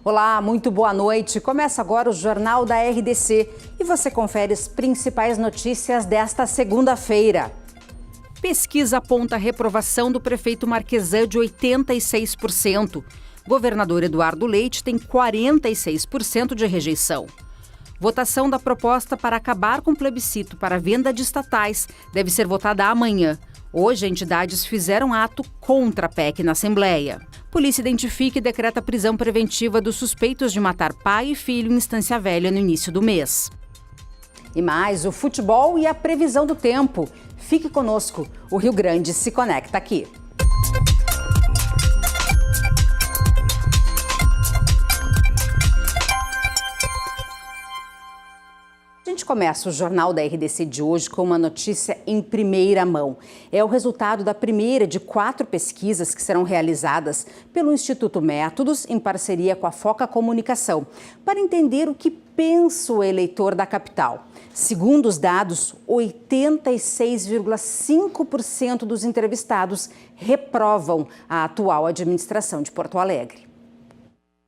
Olá, muito boa noite. Começa agora o Jornal da RDC e você confere as principais notícias desta segunda-feira. Pesquisa aponta a reprovação do prefeito Marquesan de 86%. Governador Eduardo Leite tem 46% de rejeição. Votação da proposta para acabar com o plebiscito para a venda de estatais deve ser votada amanhã. Hoje, entidades fizeram ato contra a PEC na Assembleia. Polícia identifica e decreta prisão preventiva dos suspeitos de matar pai e filho em Estância Velha no início do mês. E mais, o futebol e a previsão do tempo. Fique conosco, o Rio Grande se conecta aqui. A gente começa o Jornal da RDC de hoje com uma notícia em primeira mão. É o resultado da primeira de 4 pesquisas que serão realizadas pelo Instituto Métodos em parceria com a Foca Comunicação, para entender o que pensa o eleitor da capital. Segundo os dados, 86,5% dos entrevistados reprovam a atual administração de Porto Alegre.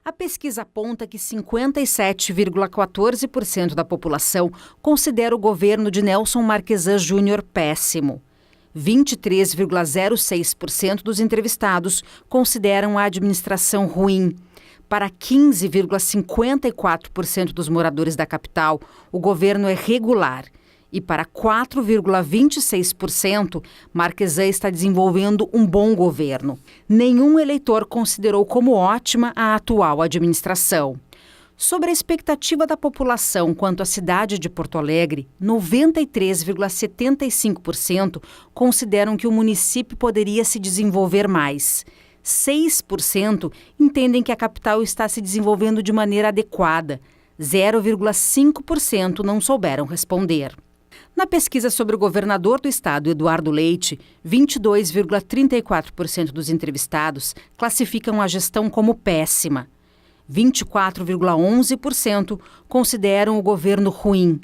A pesquisa aponta que 57,14% da população considera o governo de Nelson Marquesan Júnior péssimo. 23,06% dos entrevistados consideram a administração ruim. Para 15,54% dos moradores da capital, o governo é regular. E para 4,26%, Marquesan está desenvolvendo um bom governo. Nenhum eleitor considerou como ótima a atual administração. Sobre a expectativa da população quanto à cidade de Porto Alegre, 93,75% consideram que o município poderia se desenvolver mais. 6% entendem que a capital está se desenvolvendo de maneira adequada. 0,5% não souberam responder. Na pesquisa sobre o governador do estado, Eduardo Leite, 22,34% dos entrevistados classificam a gestão como péssima. 24,11% consideram o governo ruim.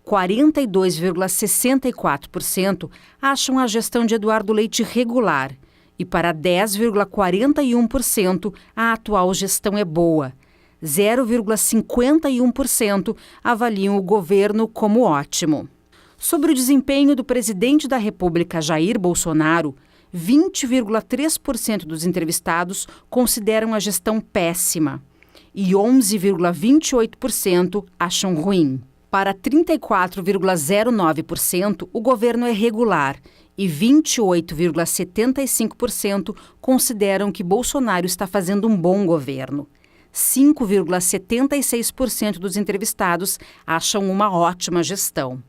42,64% acham a gestão de Eduardo Leite regular. E para 10,41%, a atual gestão é boa. 0,51% avaliam o governo como ótimo. Sobre o desempenho do presidente da República, Jair Bolsonaro, 20,3% dos entrevistados consideram a gestão péssima e 11,28% acham ruim. Para 34,09%, o governo é regular e 28,75% consideram que Bolsonaro está fazendo um bom governo. 5,76% dos entrevistados acham uma ótima gestão.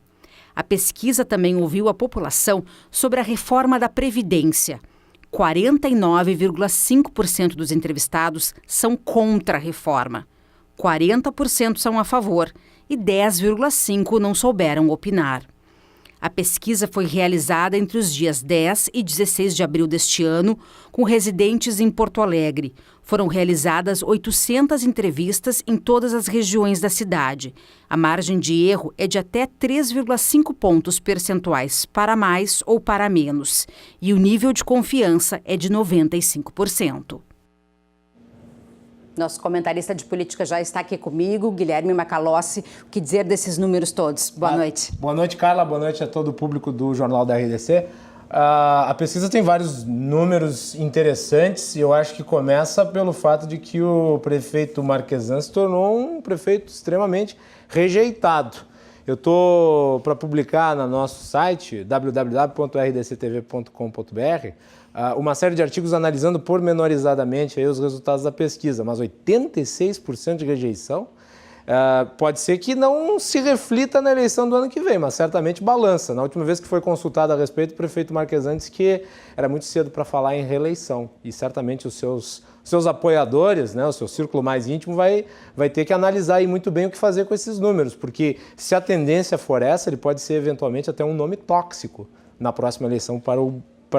A pesquisa também ouviu a população sobre a reforma da Previdência. 49,5% dos entrevistados são contra a reforma. 40% são a favor e 10,5% não souberam opinar. A pesquisa foi realizada entre os dias 10 e 16 de abril deste ano, com residentes em Porto Alegre. Foram realizadas 800 entrevistas em todas as regiões da cidade. A margem de erro é de até 3,5 pontos percentuais para mais ou para menos. E o nível de confiança é de 95%. Nosso comentarista de política já está aqui comigo, Guilherme Macalossi. O que dizer desses números todos? Boa noite. Boa noite, Carla. Boa noite a todo o público do Jornal da RDC. A pesquisa tem vários números interessantes e eu acho que começa pelo fato de que o prefeito Marquesan se tornou um prefeito extremamente rejeitado. Eu estou para publicar no nosso site, www.rdctv.com.br, uma série de artigos analisando pormenorizadamente aí os resultados da pesquisa, mas 86% de rejeição pode ser que não se reflita na eleição do ano que vem, mas certamente balança. Na última vez que foi consultado a respeito, o prefeito Marquesan disse que era muito cedo para falar em reeleição e certamente os seus apoiadores, né, o seu círculo mais íntimo vai ter que analisar aí muito bem o que fazer com esses números, porque se a tendência for essa, ele pode ser eventualmente até um nome tóxico na próxima eleição para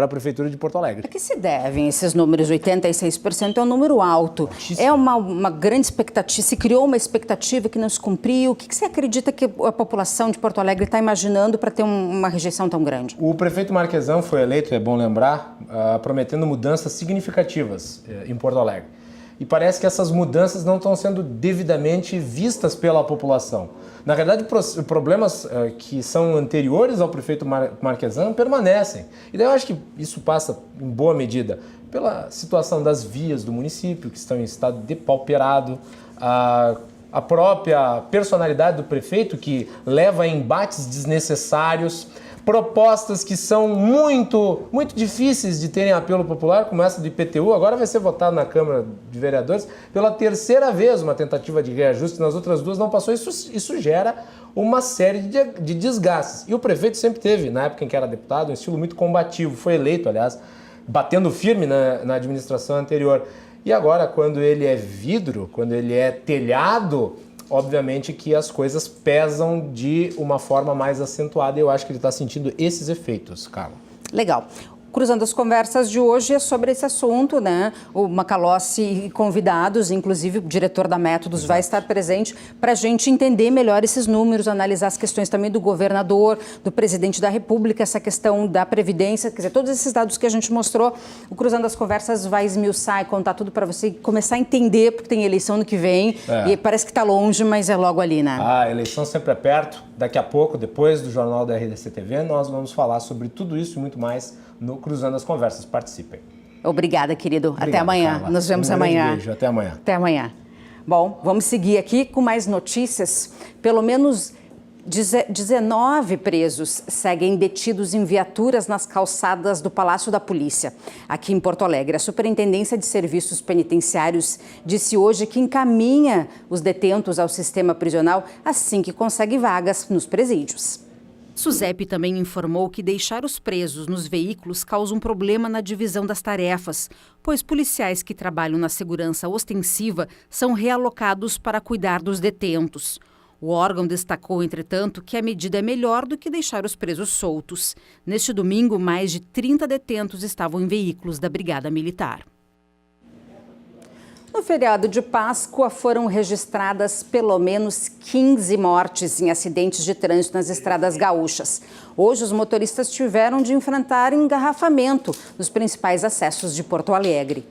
a Prefeitura de Porto Alegre. A que se devem esses números? 86% é um número alto. É uma grande expectativa, se criou uma expectativa que não se cumpriu. O que você acredita que a população de Porto Alegre está imaginando para ter uma rejeição tão grande? O prefeito Marquesan foi eleito, é bom lembrar, prometendo mudanças significativas em Porto Alegre. e parece que essas mudanças não estão sendo devidamente vistas pela população. Na realidade, problemas que são anteriores ao prefeito Marquesan permanecem. E daí eu acho que isso passa, em boa medida, pela situação das vias do município, que estão em estado depauperado, a própria personalidade do prefeito, que leva a embates desnecessários, propostas que são muito difíceis de terem apelo popular, como essa do IPTU, agora vai ser votado na Câmara de Vereadores pela terceira vez, uma tentativa de reajuste, nas outras duas não passou. Isso gera uma série de desgastes. E o prefeito sempre teve, na época em que era deputado, um estilo muito combativo, foi eleito, aliás, batendo firme na administração anterior. E agora, quando ele é vidro, quando ele é telhado, obviamente que as coisas pesam de uma forma mais acentuada e eu acho que ele está sentindo esses efeitos, Carla. Legal. Cruzando as conversas de hoje é sobre esse assunto, né? O Macalossi e convidados, inclusive o diretor da Métodos, vai estar presente para a gente entender melhor esses números, analisar as questões também do governador, do presidente da República, essa questão da Previdência, quer dizer, todos esses dados que a gente mostrou, o Cruzando as Conversas vai esmiuçar e contar tudo para você começar a entender, porque tem eleição no que vem e parece que está longe, mas é logo ali, né? A eleição sempre é perto. Daqui a pouco, depois do Jornal da RDC TV, nós vamos falar sobre tudo isso e muito mais no Cruzando as Conversas. Participem. Obrigada, querido. Obrigado, até amanhã. Carla. Nos vemos Um grande amanhã. beijo. Até amanhã. Até amanhã. Bom, vamos seguir aqui com mais notícias. Pelo menos 19 presos seguem detidos em viaturas nas calçadas do Palácio da Polícia, aqui em Porto Alegre. A Superintendência de Serviços Penitenciários disse hoje que encaminha os detentos ao sistema prisional assim que consegue vagas nos presídios. SUSEP também informou que deixar os presos nos veículos causa um problema na divisão das tarefas, pois policiais que trabalham na segurança ostensiva são realocados para cuidar dos detentos. O órgão destacou, entretanto, que a medida é melhor do que deixar os presos soltos. Neste domingo, mais de 30 detentos estavam em veículos da Brigada Militar. No feriado de Páscoa, foram registradas pelo menos 15 mortes em acidentes de trânsito nas estradas gaúchas. Hoje, os motoristas tiveram de enfrentar engarrafamento nos principais acessos de Porto Alegre.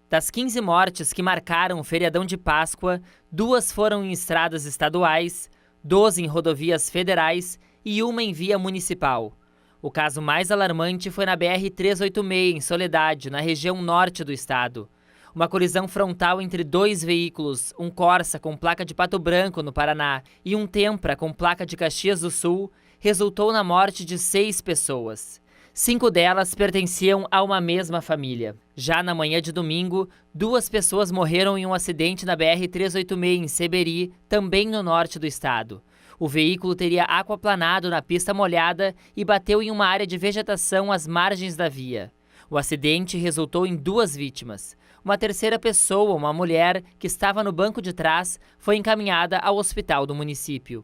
Das 15 mortes que marcaram o feriadão de Páscoa, 2 foram em estradas estaduais, 12 em rodovias federais e 1 em via municipal. O caso mais alarmante foi na BR-386, em Soledade, na região norte do estado. Uma colisão frontal entre 2 veículos, um Corsa com placa de Pato Branco, no Paraná, e um Tempra com placa de Caxias do Sul, resultou na morte de 6 pessoas. 5 delas pertenciam a uma mesma família. Já na manhã de domingo, 2 pessoas morreram em um acidente na BR-386, em Seberi, também no norte do estado. O veículo teria aquaplanado na pista molhada e bateu em uma área de vegetação às margens da via. O acidente resultou em 2 vítimas. Uma terceira pessoa, uma mulher, que estava no banco de trás, foi encaminhada ao hospital do município.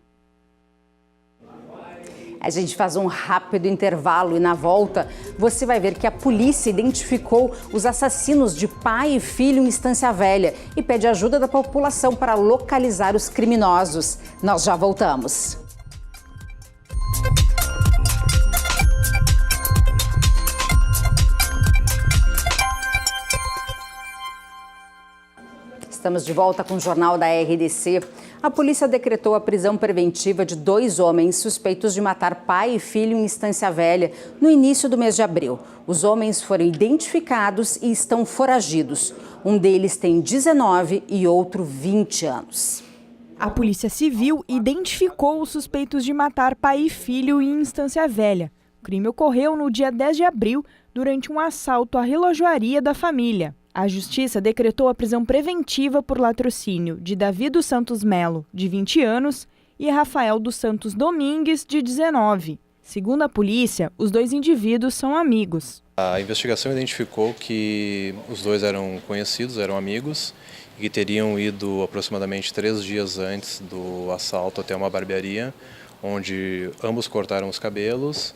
A gente faz um rápido intervalo e na volta você vai ver que a polícia identificou os assassinos de pai e filho em Estância Velha e pede ajuda da população para localizar os criminosos. Nós já voltamos. Estamos de volta com o Jornal da RDC. A polícia decretou a prisão preventiva de 2 homens suspeitos de matar pai e filho em Estância Velha no início do mês de abril. Os homens foram identificados e estão foragidos. Um deles tem 19 e outro 20 anos. A Polícia Civil identificou os suspeitos de matar pai e filho em Estância Velha. O crime ocorreu no dia 10 de abril, durante um assalto à relojoaria da família. A Justiça decretou a prisão preventiva por latrocínio de Davi dos Santos Melo, de 20 anos, e Rafael dos Santos Domingues, de 19. Segundo a polícia, os 2 indivíduos são amigos. A investigação identificou que os 2 eram conhecidos, eram amigos, e que teriam ido aproximadamente 3 dias antes do assalto até uma barbearia, onde ambos cortaram os cabelos,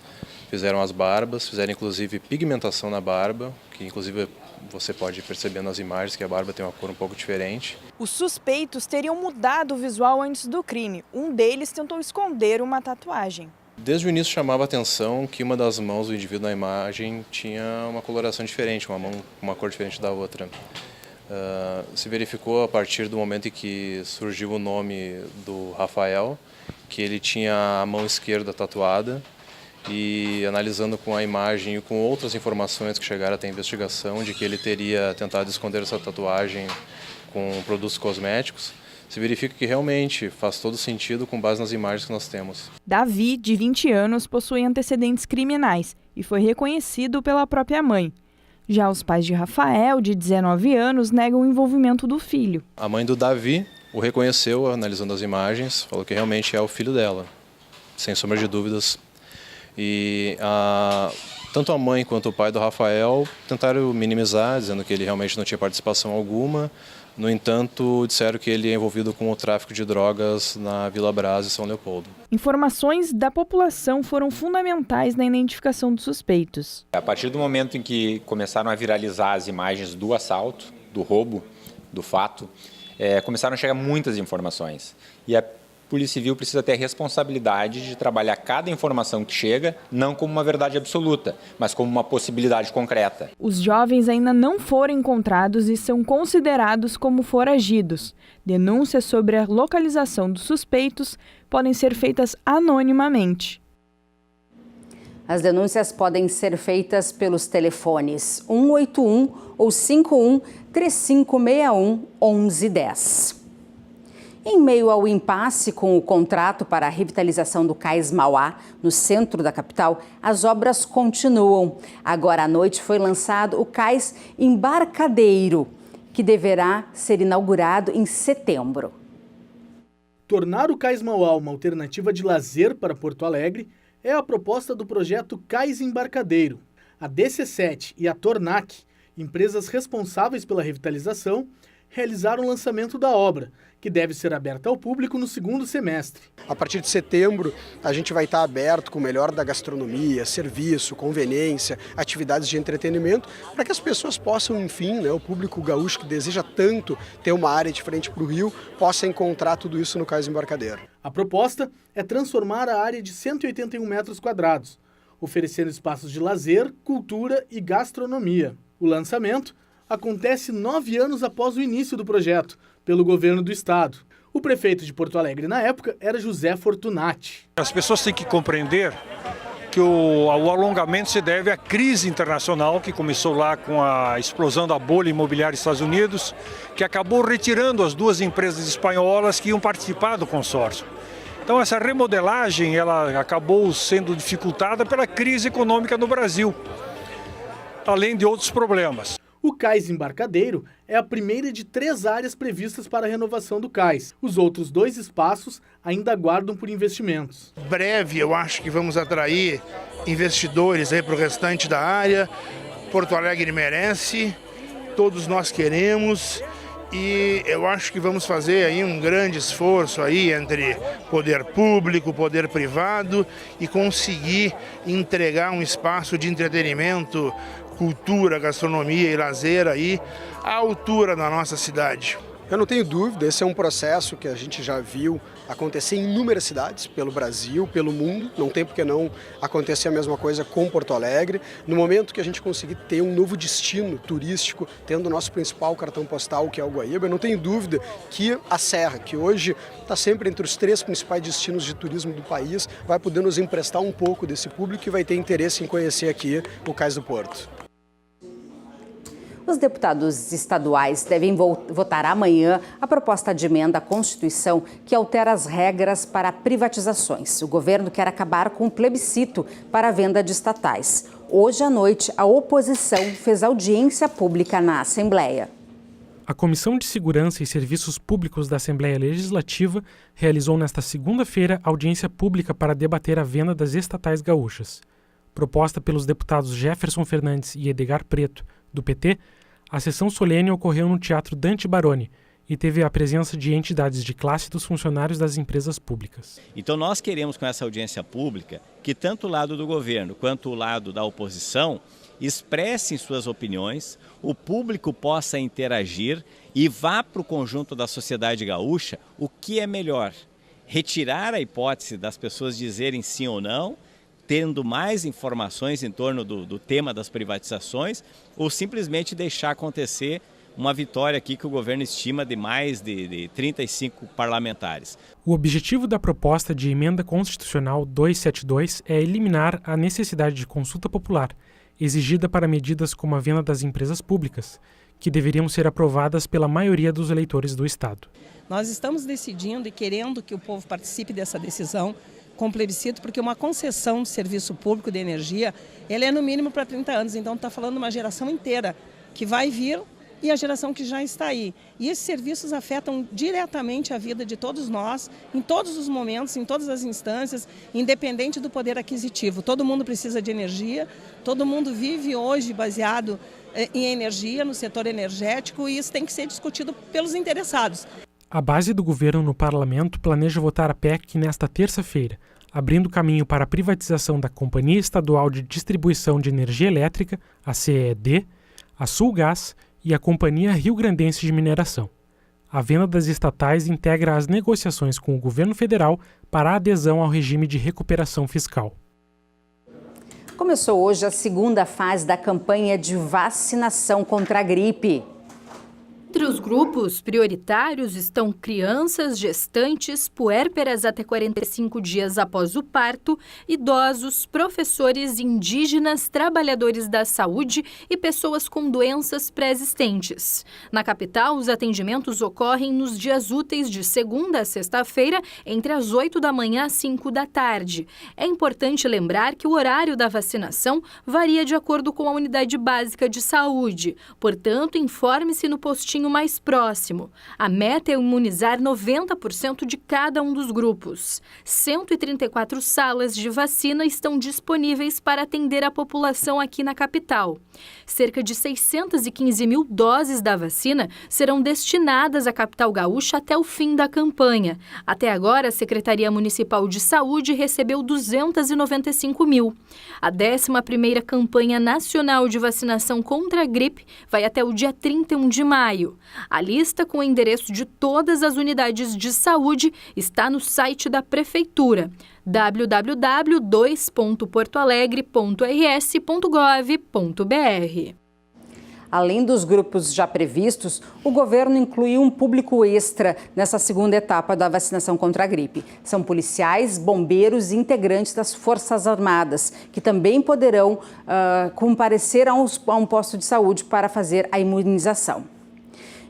fizeram as barbas, fizeram inclusive pigmentação na barba, que inclusive você pode perceber nas imagens que a barba tem uma cor um pouco diferente. Os suspeitos teriam mudado o visual antes do crime. Um deles tentou esconder uma tatuagem. Desde o início chamava a atenção que uma das mãos do indivíduo na imagem tinha uma coloração diferente, uma mão com uma cor diferente da outra. Se verificou a partir do momento em que surgiu o nome do Rafael, que ele tinha a mão esquerda tatuada, e analisando com a imagem e com outras informações que chegaram até a investigação de que ele teria tentado esconder essa tatuagem com produtos cosméticos, se verifica que realmente faz todo sentido com base nas imagens que nós temos. Davi, de 20 anos, possui antecedentes criminais e foi reconhecido pela própria mãe. Já os pais de Rafael, de 19 anos, negam o envolvimento do filho. A mãe do Davi o reconheceu, analisando as imagens, falou que realmente é o filho dela, sem sombra de dúvidas. E tanto a mãe quanto o pai do Rafael tentaram minimizar, dizendo que ele realmente não tinha participação alguma. No entanto, disseram que ele é envolvido com o tráfico de drogas na Vila Brás e São Leopoldo. Informações da população foram fundamentais na identificação dos suspeitos. A partir do momento em que começaram a viralizar as imagens do assalto, do roubo, do fato, começaram a chegar muitas informações. E a Polícia Civil precisa ter a responsabilidade de trabalhar cada informação que chega, não como uma verdade absoluta, mas como uma possibilidade concreta. Os jovens ainda não foram encontrados e são considerados como foragidos. Denúncias sobre a localização dos suspeitos podem ser feitas anonimamente. As denúncias podem ser feitas pelos telefones 181 ou 51 3561 1110. Em meio ao impasse com o contrato para a revitalização do Cais Mauá, no centro da capital, as obras continuam. Agora à noite foi lançado o Cais Embarcadeiro, que deverá ser inaugurado em setembro. Tornar o Cais Mauá uma alternativa de lazer para Porto Alegre é a proposta do projeto Cais Embarcadeiro. A DC7 e a Tornac, empresas responsáveis pela revitalização, realizaram o lançamento da obra, que deve ser aberta ao público no segundo semestre. A partir de setembro, a gente vai estar aberto com o melhor da gastronomia, serviço, conveniência, atividades de entretenimento, para que as pessoas possam, enfim, o público gaúcho que deseja tanto ter uma área de frente para o rio, possa encontrar tudo isso no Cais Embarcadeiro. A proposta é transformar a área de 181 metros quadrados, oferecendo espaços de lazer, cultura e gastronomia. O lançamento acontece 9 anos após o início do projeto, pelo governo do estado. O prefeito de Porto Alegre na época era José Fortunati. As pessoas têm que compreender que o alongamento se deve à crise internacional que começou lá com a explosão da bolha imobiliária dos Estados Unidos, que acabou retirando as duas empresas espanholas que iam participar do consórcio. Então essa remodelagem ela acabou sendo dificultada pela crise econômica no Brasil, além de outros problemas. O Cais Embarcadeiro é a primeira de 3 áreas previstas para a renovação do cais. Os outros 2 espaços ainda aguardam por investimentos. Breve, eu acho que vamos atrair investidores para o restante da área. Porto Alegre merece, todos nós queremos. E eu acho que vamos fazer aí um grande esforço aí entre poder público, poder privado e conseguir entregar um espaço de entretenimento, cultura, gastronomia e lazer aí à altura da nossa cidade. Eu não tenho dúvida, esse é um processo que a gente já viu acontecer em inúmeras cidades, pelo Brasil, pelo mundo. Não tem por que não acontecer a mesma coisa com Porto Alegre. No momento que a gente conseguir ter um novo destino turístico, tendo o nosso principal cartão postal, que é o Guaíba, eu não tenho dúvida que a Serra, que hoje está sempre entre os 3 principais destinos de turismo do país, vai poder nos emprestar um pouco desse público e vai ter interesse em conhecer aqui o Cais do Porto. Os deputados estaduais devem votar amanhã a proposta de emenda à Constituição que altera as regras para privatizações. O governo quer acabar com o plebiscito para a venda de estatais. Hoje à noite, a oposição fez audiência pública na Assembleia. A Comissão de Segurança e Serviços Públicos da Assembleia Legislativa realizou nesta segunda-feira audiência pública para debater a venda das estatais gaúchas. Proposta pelos deputados Jefferson Fernandes e Edgar Preto, do PT, a sessão solene ocorreu no Teatro Dante Baroni e teve a presença de entidades de classe dos funcionários das empresas públicas. Então nós queremos com essa audiência pública que tanto o lado do governo quanto o lado da oposição expressem suas opiniões, o público possa interagir e vá para o conjunto da sociedade gaúcha o que é melhor. Retirar a hipótese das pessoas dizerem sim ou não, tendo mais informações em torno do tema das privatizações, ou simplesmente deixar acontecer uma vitória aqui que o governo estima de mais de 35 parlamentares. O objetivo da proposta de emenda constitucional 272 é eliminar a necessidade de consulta popular, exigida para medidas como a venda das empresas públicas, que deveriam ser aprovadas pela maioria dos eleitores do Estado. Nós estamos decidindo e querendo que o povo participe dessa decisão com plebiscito, porque uma concessão de serviço público de energia, ela é no mínimo para 30 anos, então está falando de uma geração inteira que vai vir e a geração que já está aí. E esses serviços afetam diretamente a vida de todos nós, em todos os momentos, em todas as instâncias, independente do poder aquisitivo. Todo mundo precisa de energia, todo mundo vive hoje baseado em energia, no setor energético, e isso tem que ser discutido pelos interessados. A base do governo no parlamento planeja votar a PEC nesta terça-feira, abrindo caminho para a privatização da Companhia Estadual de Distribuição de Energia Elétrica, a CED, a Sulgás e a Companhia Rio-Grandense de Mineração. A venda das estatais integra as negociações com o governo federal para a adesão ao regime de recuperação fiscal. Começou hoje a segunda fase da campanha de vacinação contra a gripe. Entre os grupos prioritários estão crianças, gestantes, puérperas até 45 dias após o parto, idosos, professores, indígenas, trabalhadores da saúde e pessoas com doenças pré-existentes. Na capital, os atendimentos ocorrem nos dias úteis de segunda a sexta-feira, entre as 8 da manhã às 5 da tarde. É importante lembrar que o horário da vacinação varia de acordo com a unidade básica de saúde. Portanto, informe-se no postinho mais próximo. A meta é imunizar 90% de cada um dos grupos. 134 salas de vacina estão disponíveis para atender a população aqui na capital. Cerca de 615 mil doses da vacina serão destinadas à capital gaúcha até o fim da campanha. Até agora, a Secretaria Municipal de Saúde recebeu 295 mil. A 11ª campanha nacional de vacinação contra a gripe vai até o dia 31 de maio. A lista com o endereço de todas as unidades de saúde está no site da Prefeitura, www.portoalegre.rs.gov.br. Além dos grupos já previstos, o governo incluiu um público extra nessa segunda etapa da vacinação contra a gripe. São policiais, bombeiros e integrantes das Forças Armadas, que também poderão comparecer a um posto de saúde para fazer a imunização.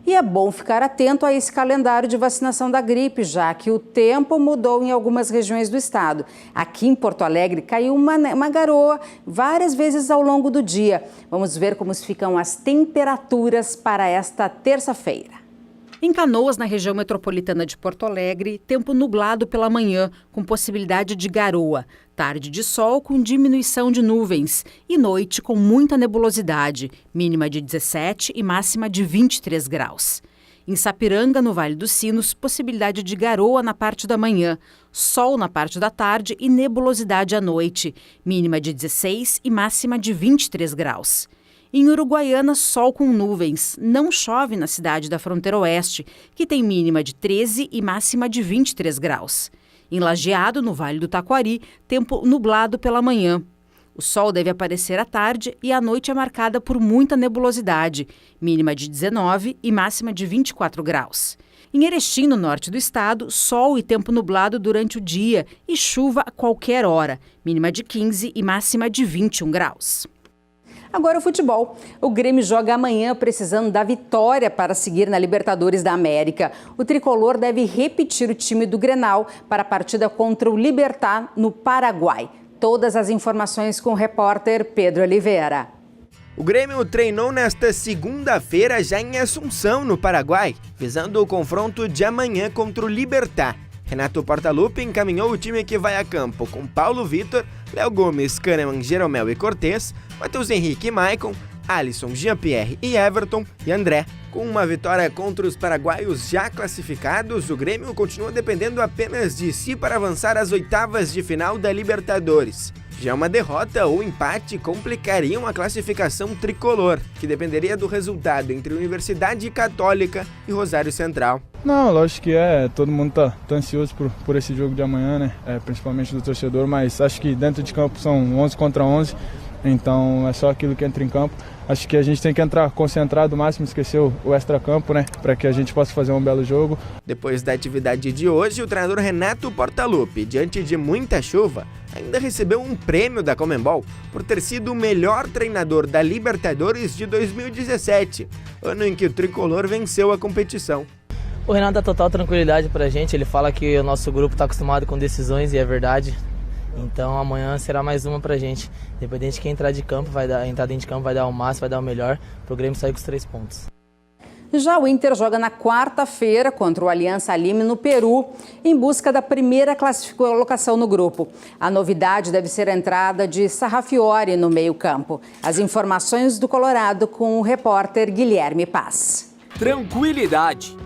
E é bom ficar atento a esse calendário de vacinação da gripe, já que o tempo mudou em algumas regiões do estado. Aqui em Porto Alegre caiu uma garoa várias vezes ao longo do dia. Vamos ver como ficam as temperaturas para esta terça-feira. Em Canoas, na região metropolitana de Porto Alegre, tempo nublado pela manhã, com possibilidade de garoa. Tarde de sol com diminuição de nuvens e noite com muita nebulosidade, mínima de 17 e máxima de 23 graus. Em Sapiranga, no Vale dos Sinos, possibilidade de garoa na parte da manhã, sol na parte da tarde e nebulosidade à noite, mínima de 16 e máxima de 23 graus. Em Uruguaiana, sol com nuvens. Não chove na cidade da fronteira oeste, que tem mínima de 13 e máxima de 23 graus. Em Lajeado, no Vale do Taquari, tempo nublado pela manhã. O sol deve aparecer à tarde e a noite é marcada por muita nebulosidade, mínima de 19 e máxima de 24 graus. Em Erechim, no norte do estado, sol e tempo nublado durante o dia e chuva a qualquer hora, mínima de 15 e máxima de 21 graus. Agora o futebol. O Grêmio joga amanhã precisando da vitória para seguir na Libertadores da América. O tricolor deve repetir o time do Grenal para a partida contra o Libertad no Paraguai. Todas as informações com o repórter Pedro Oliveira. O Grêmio treinou nesta segunda-feira já em Assunção, no Paraguai, visando o confronto de amanhã contra o Libertad. Renato Portaluppi encaminhou o time que vai a campo com Paulo Vitor, Léo Gomes, Kahneman, Jeromel e Cortez, Matheus Henrique e Maicon, Alisson, Jean-Pierre e Everton e André. Com uma vitória contra os paraguaios já classificados, o Grêmio continua dependendo apenas de si para avançar às oitavas de final da Libertadores. Já uma derrota ou empate complicariam a classificação tricolor, que dependeria do resultado entre Universidade Católica e Rosário Central. Não, lógico que todo mundo tá ansioso por esse jogo de amanhã, né? Principalmente do torcedor, mas acho que dentro de campo são 11 contra 11, então é só aquilo que entra em campo. acho que a gente tem que entrar concentrado o máximo, esquecer o extracampo, né? Para que a gente possa fazer um belo jogo. Depois da atividade de hoje, o treinador Renato Portaluppi, diante de muita chuva, ainda recebeu um prêmio da Conmebol por ter sido o melhor treinador da Libertadores de 2017, ano em que o tricolor venceu a competição. O Renato dá total tranquilidade pra gente, ele fala que o nosso grupo está acostumado com decisões e é verdade. Então amanhã será mais uma pra gente. Independente de quem entrar de campo, entrar dentro de campo, vai dar o máximo, vai dar o melhor pro Grêmio sair com os 3 pontos. Já o Inter joga na quarta-feira contra o Aliança Lima no Peru, em busca da primeira colocação no grupo. A novidade deve ser a entrada de Sarrafiori no meio-campo. As informações do Colorado com o repórter Guilherme Paz. Tranquilidade.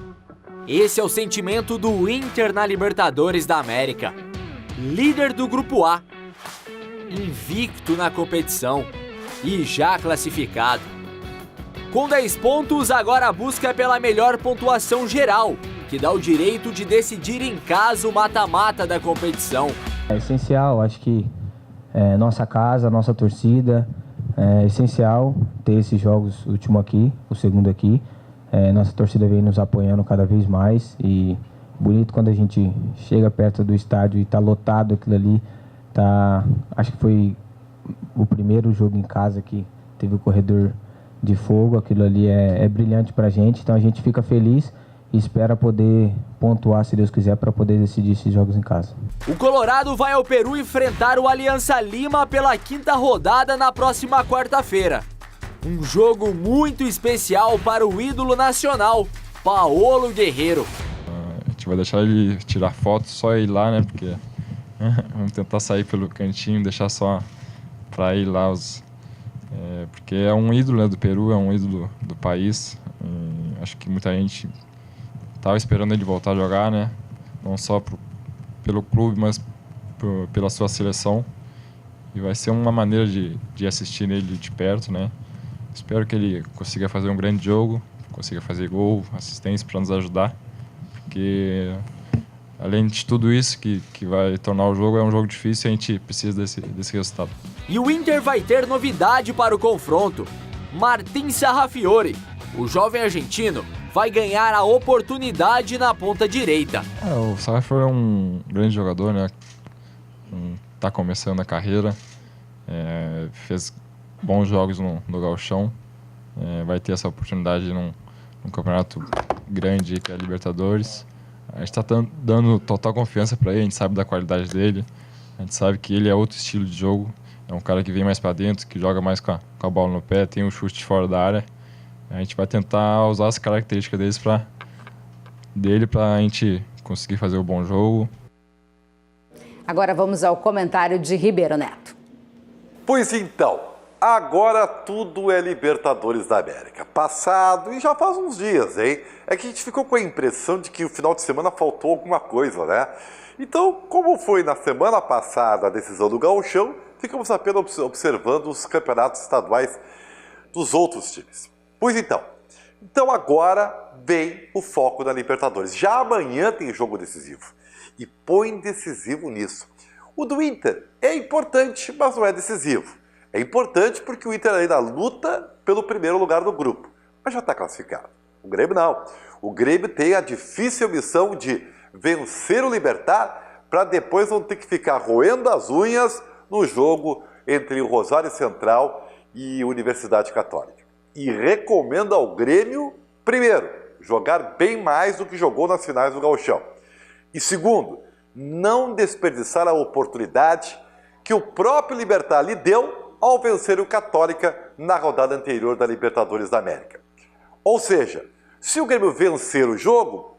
Esse é o sentimento do Inter na Libertadores da América. Líder do Grupo A, invicto na competição e já classificado. Com 10 pontos, agora a busca é pela melhor pontuação geral, que dá o direito de decidir em casa o mata-mata da competição. É essencial, acho que nossa casa, nossa torcida, é essencial ter esses jogos, o último aqui, o segundo aqui. Nossa torcida vem nos apoiando cada vez mais e bonito quando a gente chega perto do estádio e tá lotado aquilo ali. Acho que foi o primeiro jogo em casa que teve o corredor de fogo. Aquilo ali é brilhante pra gente, então a gente fica feliz e espera poder pontuar, se Deus quiser, para poder decidir esses jogos em casa. O Colorado vai ao Peru enfrentar o Aliança Lima pela 5ª rodada na próxima quarta-feira. Um jogo muito especial para o ídolo nacional, Paolo Guerreiro. A gente vai deixar ele tirar foto, só ir lá, né? Porque vamos tentar sair pelo cantinho, deixar só para ir lá porque é um ídolo, né, do Peru, é um ídolo do país. Acho que muita gente estava esperando ele voltar a jogar, né? Não só pelo clube, mas pela sua seleção. E vai ser uma maneira de assistir ele de perto, né? Espero que ele consiga fazer um grande jogo, consiga fazer gol, assistência para nos ajudar, porque além de tudo isso que vai tornar o jogo, é um jogo difícil e a gente precisa desse resultado. E o Inter vai ter novidade para o confronto. Martín Sarrafiori, o jovem argentino, vai ganhar a oportunidade na ponta direita. O Sarrafiori é um grande jogador, né? Tá começando a carreira, fez bons jogos no Gauchão, vai ter essa oportunidade num campeonato grande que é a Libertadores. A gente está dando total confiança para ele, a gente sabe da qualidade dele, a gente sabe que ele é outro estilo de jogo, é um cara que vem mais para dentro, que joga mais com a bola no pé, tem um chute fora da área. A gente vai tentar usar as características dele para a gente conseguir fazer um bom jogo. Agora vamos ao comentário de Ribeiro Neto. Pois então, agora tudo é Libertadores da América. Passado, e já faz uns dias, hein? É que a gente ficou com a impressão de que o final de semana faltou alguma coisa, né? Então, como foi na semana passada a decisão do Gauchão, ficamos apenas observando os campeonatos estaduais dos outros times. Pois então agora vem o foco da Libertadores. Já amanhã tem jogo decisivo. E põe decisivo nisso. O do Inter é importante, mas não é decisivo. É importante porque o Inter ainda luta pelo primeiro lugar do grupo, mas já está classificado. O Grêmio não. O Grêmio tem a difícil missão de vencer o Libertad para depois não ter que ficar roendo as unhas no jogo entre o Rosário Central e a Universidade Católica. E recomendo ao Grêmio, primeiro, jogar bem mais do que jogou nas finais do Gauchão. E segundo, não desperdiçar a oportunidade que o próprio Libertad lhe deu ao vencer o Católica na rodada anterior da Libertadores da América. Ou seja, se o Grêmio vencer o jogo,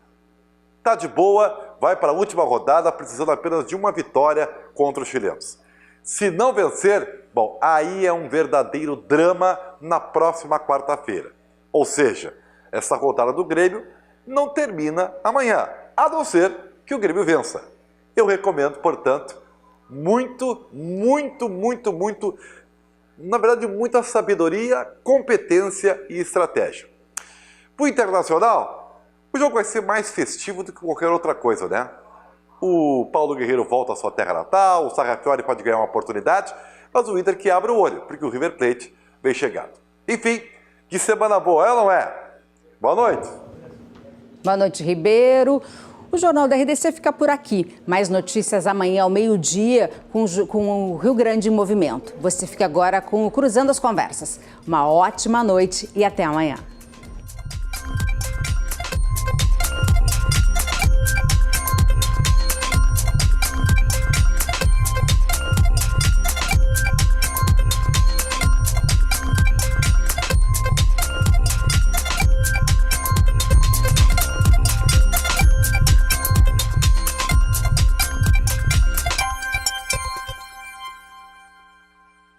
tá de boa, vai para a última rodada precisando apenas de uma vitória contra os chilenos. Se não vencer, bom, aí é um verdadeiro drama na próxima quarta-feira. Ou seja, essa rodada do Grêmio não termina amanhã, a não ser que o Grêmio vença. Eu recomendo, portanto, muito, na verdade, muita sabedoria, competência e estratégia. Para o Internacional, o jogo vai ser mais festivo do que qualquer outra coisa, né? O Paulo Guerreiro volta à sua terra natal, o Sarrafiori pode ganhar uma oportunidade, mas o Inter que abre o olho, porque o River Plate vem chegando. Enfim, que semana boa, é ou não é? Boa noite. Boa noite, Ribeiro. O Jornal da RDC fica por aqui. Mais notícias amanhã ao meio-dia com o Rio Grande em Movimento. Você fica agora com o Cruzando as Conversas. Uma ótima noite e até amanhã.